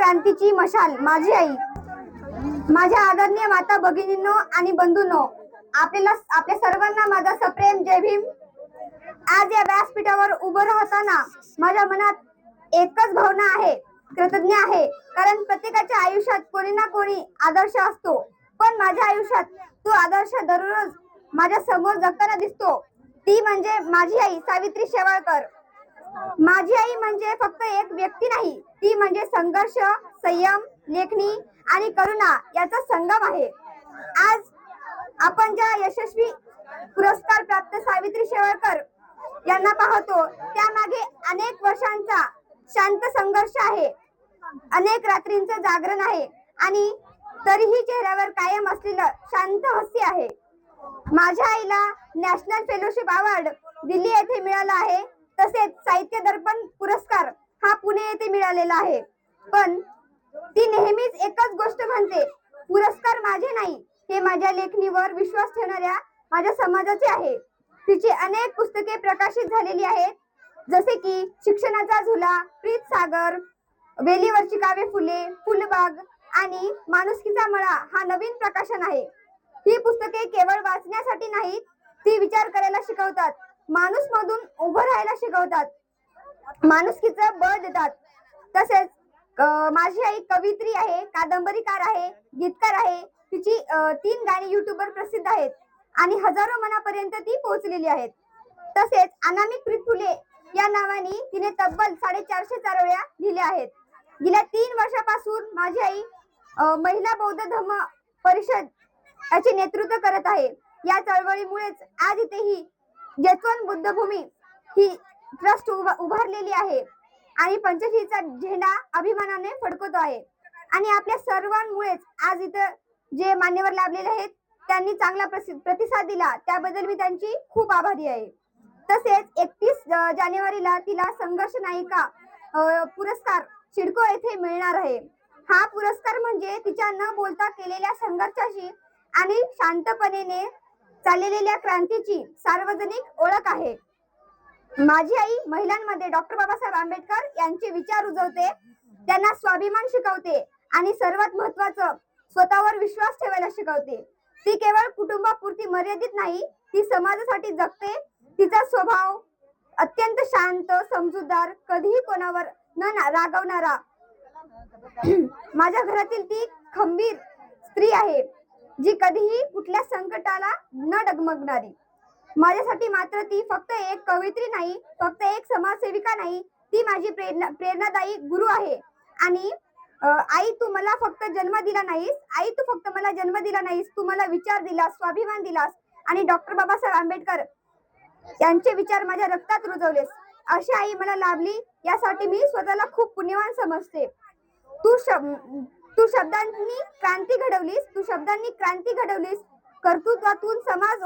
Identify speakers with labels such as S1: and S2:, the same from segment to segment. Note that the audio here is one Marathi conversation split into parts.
S1: क्रांतीची मशाल माझी आई. माझ्या आदरणीय माता भगिनींनो आणि बंधूंनो, आपल्या सर्वांना माझा सप्रेम जय भीम. आज या व्यासपीठावर उभं राहताना माझ्या मनात एकच भावना आहे, कृतज्ञ आहे. कारण प्रत्येकाच्या आयुष्यात कोणी ना कोणी आदर्श असतो, पण माझ्या आयुष्यात तो आदर्श दररोज माझ्या समोर जगताना दिसतो. ती म्हणजे माझी आई सावित्री शेवाळकर. माझी आई म्हणजे फक्त एक व्यक्ती नाही, ती म्हणजे संघर्ष, संयम, लेखणी आणि करुणा याचा संगम आहे. आज आपण ज्या यशस्वी पुरस्कार प्राप्त सावित्री शेवाळकर यांना पाहतो, त्यामागे अनेक वर्षांचा शांत संघर्ष आहे, अनेक रात्रींचं जागरण आहे आणि तरीही चेहऱ्यावर कायम असलेलं शांत हास्य आहे. माझ्या आईला नॅशनल फेलोशिप अवॉर्ड दिल्ली येथे मिळाला आहे, तसेच साहित्य दर्पण पुरस्कार हा पुणे येथे मिळालेला आहे. पण ती नेहमीच एकच गोष्ट म्हणते, पुरस्कार माझे नाही, हे माझ्या लेखणीवर विश्वास ठेवणाऱ्या माझ्या समाजाचे आहे. तिची अनेक पुस्तके प्रकाशित झालेली आहेत, जसे की शिक्षणाचा झुला, प्रीत सागर, वेलीवरची काव्य फुले, फुलबाग आणि माणुसकीचा मळा हा नवीन प्रकाशन आहे. ही पुस्तके केवळ वाचण्यासाठी नाहीत, ती विचार करायला शिकवतात, माणूस मधून उभं राहायला शिकवतात, माणुसकीचं बळ देतात. तसेच माझी आई कवित्री आहे, कादंबरीकार आहे, गीतकार आहे. तिची 3 गाणी युट्यूबवर प्रसिद्ध आहेत आणि हजारो मनापर्यंत ती पोहोचलेली आहेत. तसेच अनामिक प्रीत फुले या नावाने तिने तब्बल 450 चारोळ्या लिहिल्या आहेत. गेल्या 3 वर्षापासून माझी आई महिला बौद्ध धम्म परिषद याचे नेतृत्व करत आहे. या चळवळीमुळेच आज इथेही जैतवन बुद्धभूमी ही ट्रस्ट उभारलेली आहे आणि पंचशीलचा झेंडा अभिमानाने फडकवतो आहे. आणि आपल्या सर्वांमुळेच आज इथं जे मान्यवर लाभलेले आहेत, त्यांनी चांगला प्रतिसाद दिला, त्याबद्दल मी त्यांची खूप आभारी आहे. तसेच 31 जानेवारीला तिला संघर्ष नायिका पुरस्कार सिडको येथे मिळणार आहे. हा पुरस्कार म्हणजे तिच्या न बोलता केलेल्या संघर्षाची आणि शांतपणे चाललेल्या क्रांतीची सार्वजनिक ओळख आहे. माझी आई महिलांमध्ये डॉक्टर बाबासाहेब आंबेडकर यांचे विचार रुजवते, त्यांना स्वाभिमान शिकवते आणि सर्वात महत्त्वाचं स्वतःवर विश्वास ठेवायला शिकवते. ती केवळ कुटुंबापुरती मर्यादित नाही, ती समाजासाठी जगते. तिचा स्वभाव अत्यंत शांत, समजूतदार, कधीही कोणावर न रागवणारा. माझ्या घरातील ती खंबीर स्त्री आहे, जी कधीही कुठल्या संकटाला न डगमगणारी. माझ्यासाठी मात्र ती फक्त एक कवयित्री नाही, फक्त एक समाजसेविका नाही, ती माझी प्रेरणादायी गुरु आहे. आणि आई, तू मला फक्त जन्म दिला नाहीस, आई तू फक्त मला जन्म दिला नाहीस, तू मला विचार दिलास, स्वाभिमान दिलास आणि डॉक्टर बाबासाहेब आंबेडकर यांचे विचार माझ्या रक्तात रुजवलेस. अशी आई मला लाभली, यासाठी मी स्वतःला खूप पुण्यवान समजते. तू शब्दांनी क्रांती घडवलीस, कर्तृत्वातून समाज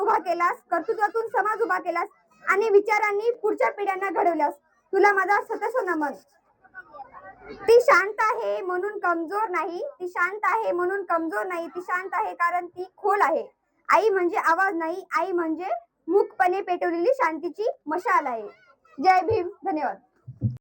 S1: उभा केलास आणि विचारांनी पुढच्या पिढ्यांना घडवल्यास. तुला माझा सतत नमन. ती शांत आहे म्हणून कमजोर नाही, ती शांत आहे कारण ती खोल आहे. आई म्हणजे आवाज नाही, आई म्हणजे मूकपणे पेटवलेली शांतीची मशाल आहे. जय भीम. धन्यवाद.